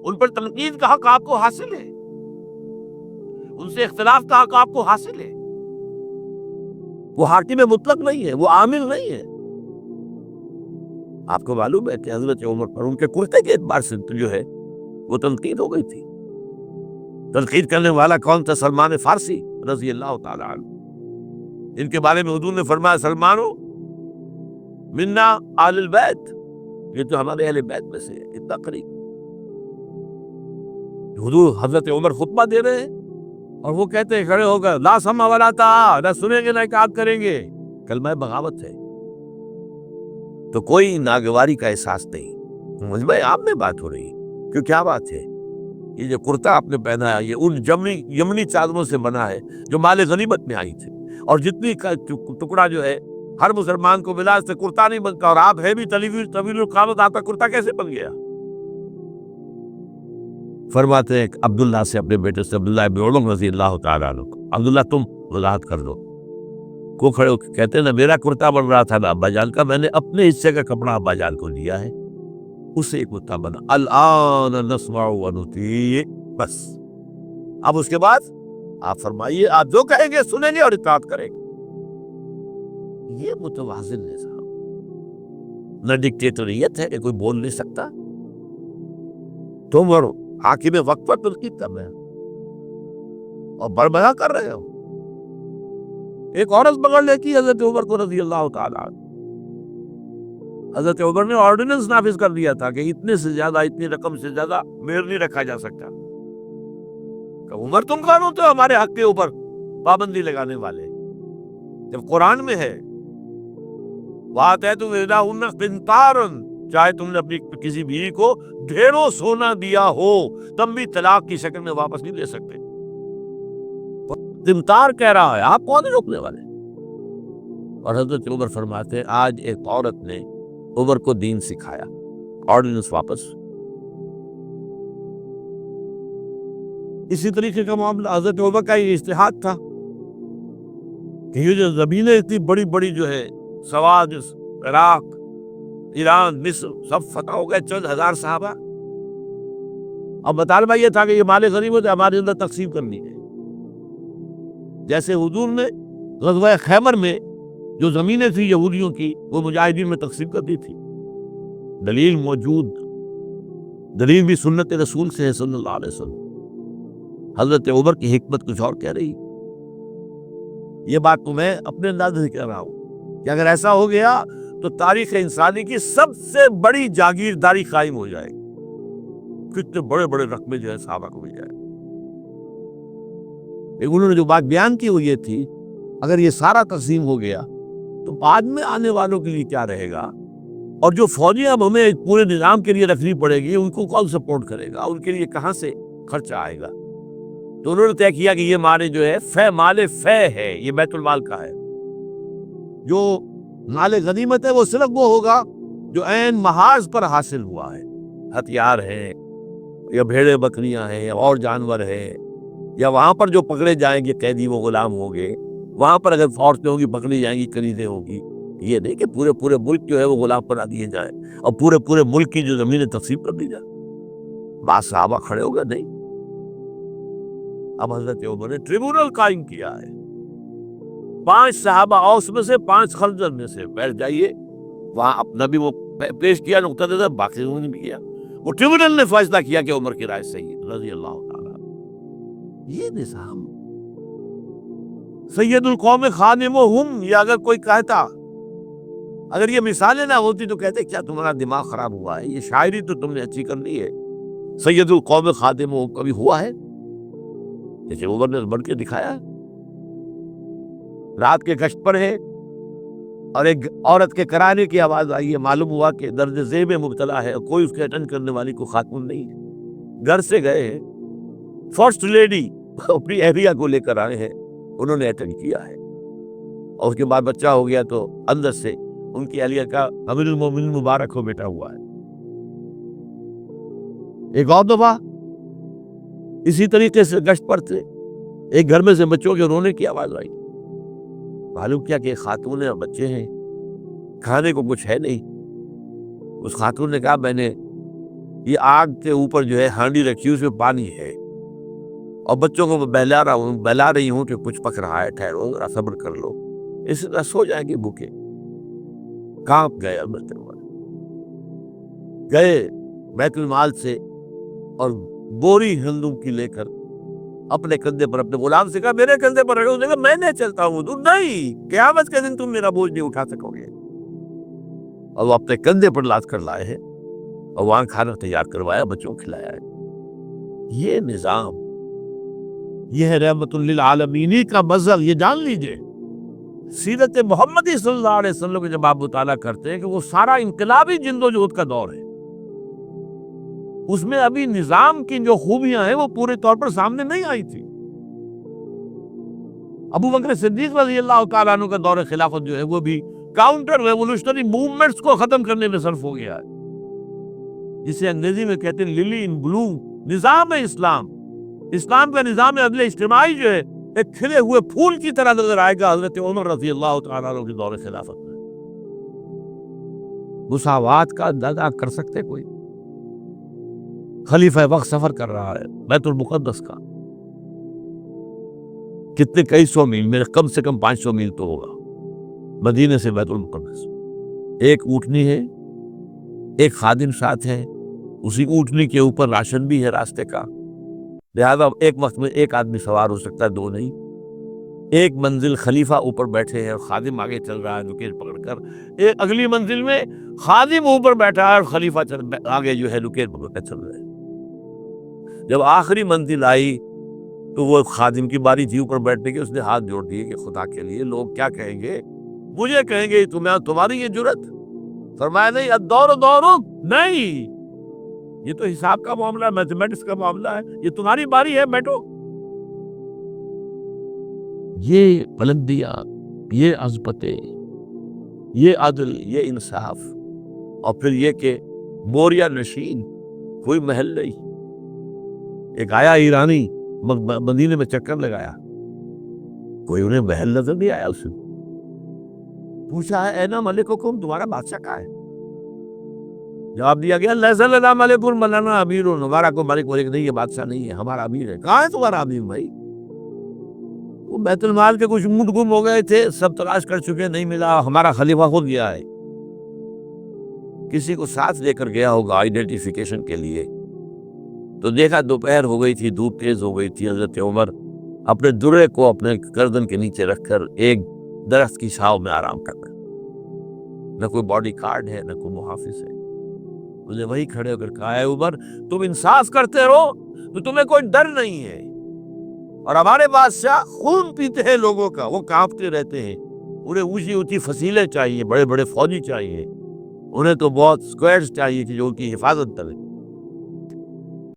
ان پر تنقید کا حق آپ کو حاصل ہے، ان سے اختلاف کا حق آپ کو حاصل ہے. وہ حاکم مطلق نہیں ہے، وہ عامل نہیں ہے. آپ کو معلوم ہے کہ حضرت عمر پر ان کے کرتے کے اعتبار سے جو ہے وہ تنقید ہو گئی تھی. تنقید کرنے والا کون تھا؟ سلمان فارسی رضی اللہ تعالی عنہ. ان کے بارے میں حضور نے فرمایا سلمانو منا آل البیت، یہ تو ہمارے اہل بیت میں سے ہے، اتنا قریب. حضور حضرت عمر خطبہ دے رہے ہیں اور وہ کہتے ہیں کھڑے ہو کر لا سمع ولا طاعہ، نہ سنیں گے نہ اطاعت کریں گے. کلمہ بغاوت ہے. تو کوئی ناگواری کا احساس نہیں. مجھ میں آپ میں بات ہو رہی ہے کہ کیا بات ہے؟ یہ جو کرتا آپ نے پہنا ہے یہ ان یمنی چادروں سے بنا ہے جو مال غنیمت میں آئی تھی، اور جتنی ٹکڑا جو ہے ہر مسلمان کو ملا اس سے کرتا نہیں بنتا، اور آپ ہے بھی طویل القامت، آپ کا کرتا کیسے بن گیا؟ فرماتے ہیں عبداللہ سے، اپنے بیٹے سے، عبداللہ ابن عمر رضی اللہ تعالیٰ عنہ، عبداللہ تم وضاحت کر دو. کو کھڑے ہو کے کہتے ہیں نا میرا کرتا بن رہا تھا نا ابا جان کا، میں نے اپنے حصے کا کپڑا ابا جان کو دیا ہے، اس سے ایک کرتا بنا. الآن نسمع ونطیع، بس اب اس کے بعد آپ فرمائیے، آپ جو کہیں گے سنیں گے اور اطاعت کریں گے. یہ متوازن نظام، نہ ڈکٹیٹریت ہے کہ کوئی بول نہیں سکتا. تم اور حاکم وقت پر تنقید کر رہے ہو اور بربلا کر رہے ہو. ایک عورت پکڑ لیتی حضرت عمر کو رضی اللہ تعالیٰ عنہ. حضرت عمر نے آرڈیننس نافذ کر دیا تھا کہ اتنے سے زیادہ، اتنی رقم سے زیادہ مہر نہیں رکھا جا سکتا. کہ عمر تم کون ہوتے ہو ہمارے حق کے اوپر پابندی لگانے والے؟ جب قرآن میں ہے وَآتَيْتُمْ إِحْدَاهُنَّ قِنْطَارًا، چاہے تم نے اپنی کسی بیوی کو ڈھیروں سونا دیا ہو تم بھی طلاق کی شکل میں واپس نہیں لے سکتے. قنطار کہہ رہا ہے، آپ کون ہیں روکنے والے؟ اور حضرت عمر فرماتے ہیں آج ایک عورت نے عمر کو دین سکھایا، آرڈیننس واپس. اسی طریقے کا معاملہ حضرت عمر کا یہ اجتہاد تھا کہ یہ جو زمینیں اتنی بڑی بڑی جو ہے سواد، عراق، ایران، مصر سب فتح ہو گئے چند ہزار صحابہ. اب مطالبہ یہ تھا کہ یہ مال غنیمت ہمارے اندر تقسیم کرنی ہے. جیسے حضور نے غزوہ خیبر میں جو زمینیں تھیں یہودیوں کی وہ مجاہدین میں تقسیم کر دی تھی. دلیل موجود، دلیل بھی سنت رسول سے ہے صلی اللہ علیہ وسلم. حضرت عمر کی حکمت کچھ اور کہہ رہی. یہ بات تو میں اپنے انداز سے کہہ رہا ہوں کہ اگر ایسا ہو گیا تو تاریخ انسانی کی سب سے بڑی جاگیرداری قائم ہو جائے گی. کتنے بڑے بڑے رقبے جو ہے صحابہ کو مل جائے. لیکن انہوں نے جو بات بیان کی وہ یہ تھی اگر یہ سارا تقسیم ہو گیا تو بعد میں آنے والوں کے لیے کیا رہے گا، اور جو فوجیں اب ہمیں پورے نظام کے لیے رکھنی پڑے گی ان کو کون سپورٹ کرے گا، ان کے لیے کہاں سے خرچہ آئے گا. تو انہوں نے طے کیا کہ یہ مال جو ہے مال فے ہے، یہ بیت المال کا ہے. جو مال غنیمت ہے وہ صرف وہ ہوگا جو عین محاذ پر حاصل ہوا ہے، ہتھیار ہے یا بھیڑیں بکریاں ہیں یا اور جانور ہے، یا وہاں پر جو پکڑے جائیں گے قیدی وہ غلام ہوں گے، وہاں پر اگر فورسیں ہوں گی پکڑی جائیں گی، خریدیں ہوں گی. یہ نہیں کہ پورے ملک جو ہے وہ غلام بنا دیے جائیں اور پورے ملک کی جو زمینیں تقسیم کر دی جائیں. بعض صحابہ کھڑے ہو گئے نہیں. اب حضرت عمر نے ٹریبونل قائم کیا ہے. 5 صحابہ اوس میں سے، 5 خنزر میں سے بیٹھ جائیے. وہاں اپنا بھی وہ پیش کیا نقطہ نظر، باقی انہوں نے بھی کیا. وہ ٹریبونل نے فیصلہ کیا کہ عمر کی رائے صحیح ہے رضی اللہ تعالیٰ. یہ نظام سید القوم خادمہم، یہ اگر کوئی کہتا، اگر یہ مثالیں نہ ہوتی تو کہتے کیا تمہارا دماغ خراب ہوا ہے، یہ شاعری تو تم نے اچھی کر لی ہے. سید القوم خادمہم کبھی ہوا ہے؟ جیسے عمر نے بڑھ کے دکھایا. رات کے گشت پر ہے اور ایک عورت کے کرانے کی آواز آئی ہے، معلوم ہوا کہ درد ذیل میں مبتلا ہے اور کوئی اس کے اٹینڈ کرنے والی کو خاتون نہیں ہے. گھر سے گئے ہیں، فرسٹ لیڈی اپنی اہلیہ کو لے کر آئے ہیں، انہوں نے اٹینڈ کیا ہے، اور اس کے بعد بچہ ہو گیا تو اندر سے ان کی اہلیہ کا امیر المومنین مبارک ہو بیٹا ہوا ہے. ایک اور دفعہ اسی طریقے سے گشت پر تھے، ایک گھر میں سے بچوں کے رونے کی آواز آئی. معلوم کیا کہ خاتون اور بچے ہیں، کھانے کو کچھ ہے نہیں. اس خاتون نے کہا میں نے یہ آگ کے اوپر جو ہے ہانڈی رکھی اس میں پانی ہے، اور بچوں کو بہلا رہی ہوں کہ کچھ پک رہا ہے، ٹھہرو ذرا صبر کر لو، اس طرح سو جائیں گے بھوکے۔ کانپ گئے حضرت عمر، گئے بیت المال سے اور بوری گندم کی لے کر اپنے کندھے پر اپنے غلام سے کہا میرے کندھے پر رکھو، اس نے کہا میں نہیں چلتا ہوں، تو نہیں، قیامت کے دن تم میرا بوجھ نہیں اٹھا سکو گے، اور وہ اپنے کندھے پر لاد کر لائے ہیں اور وہاں کھانا تیار کروایا، بچوں کو کھلایا ہے۔ یہ نظام، یہ ہے رحمت للعالمینی کا مظہر، یہ جان لیجئے۔ سیرت محمدی صلی اللہ علیہ وسلم کے جب آپ مطالعہ کرتے ہیں کہ وہ سارا انقلابی جدوجہد کا دور ہے، اس میں ابھی نظام کی جو خوبیاں ہیں وہ پورے طور پر سامنے نہیں آئی تھی۔ ابو بکر صدیق رضی اللہ تعالیٰ عنہ کا دور خلافت جو ہے وہ بھی کاؤنٹر ریولوشنری موومنٹس کو ختم کرنے میں صرف ہو گیا ہے، جسے انگریزی میں کہتے ہیں للی ان بلوم، نظام اسلام۔ اسلام کا نظام عدل اجتماعی جو ہے ایک کھلے ہوئے پھول کی طرح نظر آئے گا حضرت عمر رضی اللہ تعالیٰ عنہ کے دور خلافت میں۔ مساوات کا اندازہ کر سکتے کوئی؟ خلیفہ وقت سفر کر رہا ہے بیت المقدس کا، کتنے کئی سو میل، میرے کم سے کم 500 میل تو ہوگا مدینے سے بیت المقدس۔ ایک اونٹنی ہے، ایک خادم ساتھ ہے، اسی اونٹنی کے اوپر راشن بھی ہے راستے کا، لہذا ایک وقت میں ایک آدمی سوار ہو سکتا ہے، دو نہیں۔ ایک منزل خلیفہ اوپر بیٹھے ہیں اور خادم آگے چل رہا ہے لکیر پکڑ کر، ایک اگلی منزل میں خادم اوپر بیٹھا ہے اور خلیفہ آگے جو ہے لکیر پکڑ کر چل رہے ہیں۔ جب آخری منزل آئی تو وہ خادم کی باری تھی اوپر بیٹھنے کی، اس نے ہاتھ جوڑ دیے کہ خدا کے لیے لوگ کیا کہیں گے، مجھے کہیں گے تمہاری یہ جرت؟ فرمایا نہیں، الدور دور، نہیں، یہ تو حساب کا معاملہ ہے، میتھمیٹکس کا معاملہ ہے، یہ تمہاری باری ہے، بیٹھو۔ یہ بلندیاں، یہ عظمتیں، یہ عدل، یہ انصاف، اور پھر یہ کہ بوریا نشین، کوئی محل نہیں۔ ایک آیا ایرانی مدینے میں چکر لگایا، کوئی انہیں محل نظر نہیں آیا، اسے پوچھا ہے اینا ملککم، تمہارا بادشاہ کہاں ہے؟ جواب دیا گیا لیس لنا ملک مولانا امیر، ہمارا کوئی ملک نہیں ہے، بادشاہ نہیں ہے، ہمارا امیر ہے۔ کہاں ہے تمہارا امیر بھائی؟ وہ بیت المال کے کچھ اونٹ گم ہو گئے تھے، سب تلاش کر چکے، نہیں ملا، ہمارا خلیفہ خود گیا ہے، کسی کو ساتھ لے کر گیا ہوگا آئیڈینٹیفیکیشن کے لیے، تو دیکھا دوپہر ہو گئی تھی، دھوپ تیز ہو گئی تھی، حضرت عمر اپنے درے کو اپنے گردن کے نیچے رکھ کر ایک درخت کی چھاؤں میں آرام کر رہے، نہ کوئی باڈی کارڈ ہے، نہ کوئی محافظ ہے۔ انہیں وہی کھڑے ہو کر کہا ہے عمر تم انصاف کرتے رہو تو تمہیں کوئی ڈر نہیں ہے، اور ہمارے بادشاہ خون پیتے ہیں لوگوں کا، وہ کانپتے رہتے ہیں، انہیں اونچی اونچی فصیلیں چاہیے، بڑے بڑے فوجی چاہیے، انہیں تو بہت اسکواڈز چاہیے کہ جو ان کی حفاظت کرے۔